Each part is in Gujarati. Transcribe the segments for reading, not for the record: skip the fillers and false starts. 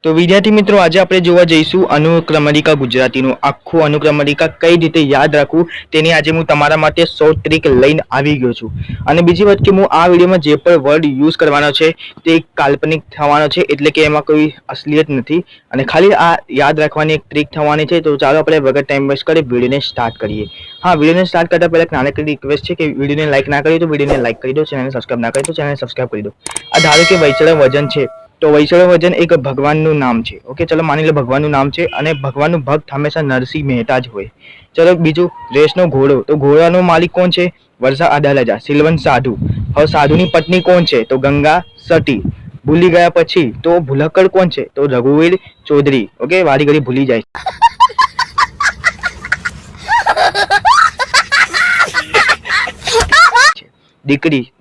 તો વિદ્યાર્થી મિત્રો, આજે આપણે જોવા જઈશું અનુક્રમણિકા ગુજરાતીનું આખું અનુક્રમણિકા કઈ રીતે યાદ રાખવું તેની આજે હું તમારા માટે 100 ટ્રીક લઈને આવી ગયો છું. અને બીજી વાત કે હું આ વિડીયોમાં જે પણ વર્ડ યુઝ કરવાનો છે તે કાલ્પનિક થવાનો છે, એટલે કે એમાં કોઈ અસલિયત નથી અને ખાલી આ યાદ રાખવાની એક ટ્રીક થવાની છે. તો ચાલો આપણે વગર ટાઈમ વેસ્ટ કરી વિડીયોને સ્ટાર્ટ કરીએ. હા, વિડીયોને સ્ટાર્ટ કરતા પહેલા એક નાનકડી રિક્વેસ્ટ છે કે વિડીયોને લાઈક ના કરી તો વિડીયોને લાઈક કરી દો, ચેનલને સબસ્ક્રાઇબ ના કરી તો ચેનલને સબસ્ક્રાઇબ કરી દો. આ ધારો કે વૈચળ વજન છે, તો વૈચળ વજન એક ભગવાનનું નામ છે. ઓકે, ચલો માની લો ભગવાનનું નામ છે અને ભગવાનનું ભક્ત હંમેશા નરસિંહ મહેતા જ હોય. ચલો બીજું, રેસનો ઘોડો, તો ઘોડાનો માલિક કોણ છે? વર્ષા અડાલજા, સિલવંત સાધુ. હવે સાધુની પત્ની કોણ છે? તો ગંગા સતી. ભૂલી ગયા પછી તો ભૂલક્કડ કોણ છે? તો રઘુવીર ચૌધરી. ઓકે, વારી ઘડી ભૂલી જાય.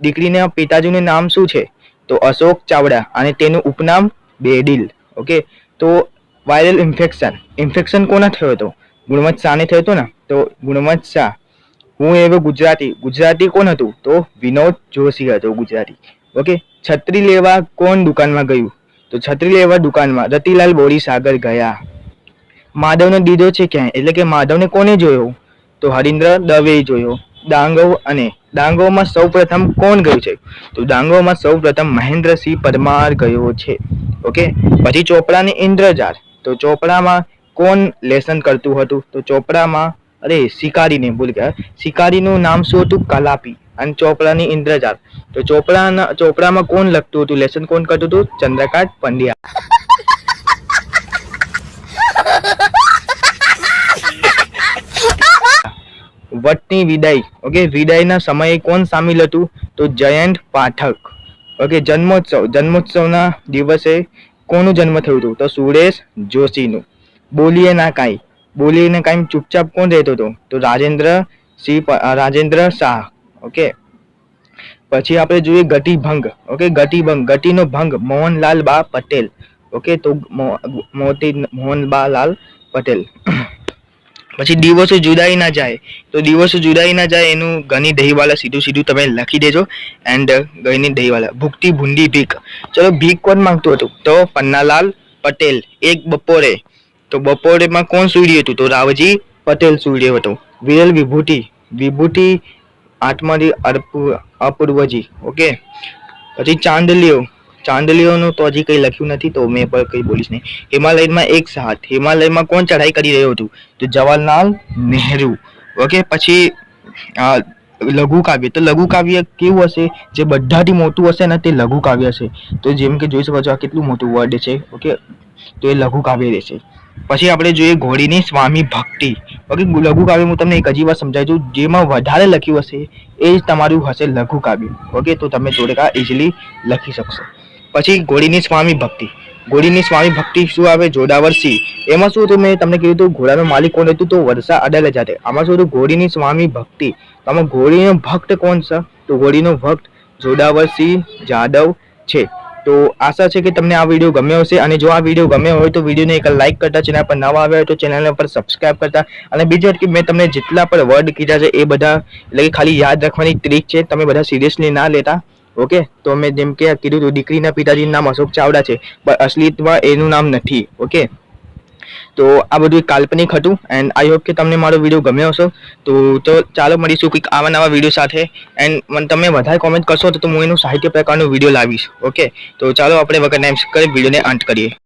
દીકરીના પિતાજીનું નામ શું છે? તો અશોક ચાવડા અને તેનું ઉપનામ બેડિલ. ઓકે, તો વાયરલ ઇન્ફેક્શન કોના થયો હતો? ગુણવંત શાહને થયો હતો ને. તો ગુણવંત શાહ. હું એવો ગુજરાતી કોણ હતું? તો વિનોદ જોશી હતો ગુજરાતી. ઓકે, છત્રી લેવા કોણ દુકાનમાં ગયું? તો છત્રી લેવા દુકાનમાં રતિલાલ બોરીસાગર ગયા. માધવનો દીધો છે ક્યાં? એટલે કે માધવને કોને જોયો? તો હરીન્દ્ર દવે જોયો. ડાંગોમાં સૌ પ્રથમ કોણ ગયું છે? તો ડાંગોમાં સૌ પ્રથમ મહેન્દ્રસિંહ પરમાર ગયો છે. ઓકે, પછી ચોપડાને ઇન્દ્રજાળ, તો ચોપડામાં કોણ લેસન કરતું હતું? તો ચોપડામાં શિકારીને ભૂલ ગયા. શિકારીનું નામ શું હતું? કલાપી. અને ચોપડાની ઇન્દ્રજાળ, તો ચોપડામાં કોણ લખતું હતું? લેસન કોણ કરતું હતું? ચંદ્રકાંત પંડ્યા. વટની વિદાય. ઓકે, વિદાયના સમયે કોણ સામેલ હતું? તો જયંત પાઠક. ઓકે, જન્મોત્સવના દિવસે કોનું જન્મ થયું હતું? તો સુરેશ જોશીનું. બોલીએ ના કાંઈ ચૂપચાપ કોણ રહેતો હતો? તો રાજેન્દ્ર શાહ. ઓકે, પછી આપણે જોઈએ ગતિભંગ. ઓકે, ગતિનો ભંગ મોહનલાલ બા પટેલ. ઓકે, તો મોહનલાલ પટેલ. પછી દિવસો જુદાઈ ના જાય, તો દિવસો જુદાઈ ના જાય એનું ગની દહીવાલા સીધું તમે લખી દેજો. એન્ડ ગની દહીવાલા. ભૂખતી ભૂંડી ભીખ. ચલો, ભીખ કોણ માંગતું હતું? તો પન્નાલાલ પટેલ. એક બપોરે, તો બપોરેમાં કોણ સૂર્ય હતું? તો રાવજી પટેલ સૂર્ય હતો. વિરલ વિભૂતિ આત્મારી અપૂર્વજી. ઓકે, પછી ચાંદલીઓનું તો હજી કંઈ લખ્યું નથી, તો મેં પણ કંઈ બોલીશ નહીં. હિમાલયમાં એક સાહસ. હિમાલયમાં કોણ ચઢાઈ કરી રહ્યું હતું? તો જવાહરલાલ નહેરુ. ઓકે, પછી લઘુ કાવ્ય. તો લઘુ કાવ્ય કેવું હશે? જે બધાથી મોટું હશે ને તે લઘુ કાવ્ય હશે. તો જેમ કે જોઈ શકો છો આ કેટલું મોટું વર્ડ છે. ઓકે, તો એ લઘુ કાવ્ય રહેશે. પછી આપણે જોઈએ ઘોડીની સ્વામી ભક્તિ. ઓકે, લઘુ કાવ્ય હું તમને એક હજી વાર સમજાવી દઉં. જેમાં વધારે લખ્યું હશે એ જ તમારું હશે લઘુ કાવ્ય. ઓકે, તો તમે થોડેક ઇઝીલી લખી શકશો. પછી ઘોડીની સ્વામી ભક્તિ શું આવે? જોરાવરસિંહ. એમાં શું હતું? મેં તમને કીધું હતું ઘોડાનો માલિક કોણ હતું? તો વર્ષા અડાલજા. આમાં શું હતું? ઘોડીની સ્વામી ભક્તિ. તો આમાં ઘોડીનો ભક્ત કોણ છે? તો ઘોડીનો ભક્ત જોરાવરસિંહ જાદવ છે. તો આશા છે કે તમને આ વિડીયો ગમ્યો હશે, અને જો આ વિડીયો ગમ્યો હોય તો વિડીયોને એક લાઈક કરતા, ચેનલ પર નવા આવ્યા હોય તો ચેનલ પર સબસ્ક્રાઇબ કરતા. અને બીજી વાત કે મેં તમને જેટલા પણ વર્ડ કીધા છે એ બધા એટલે કે ખાલી યાદ રાખવાની ટ્રીક છે, તમે બધા સિરિયસલી ના લેતા. ઓકે, તો મેં જેમ કે કીધું હતું દીકરીના પિતાજીનું નામ અશોક ચાવડા છે, પણ અસલિયતમાં એનું નામ નથી. ઓકે, તો આ બધું એક કાલ્પનિક હતું. એન્ડ આઈ હોપ કે તમને મારો વિડીયો ગમ્યો હશે. તો ચાલો મળીશું કંઈક આવા નવા વિડીયો સાથે. એન્ડ તમે વધારે કોમેન્ટ કરશો તો હું એનું સાહિત્ય પ્રકારનો વિડીયો લાવીશ. ઓકે, તો ચાલો આપણે વગર ટાઈમ કરી વિડીયોને અંત કરીએ.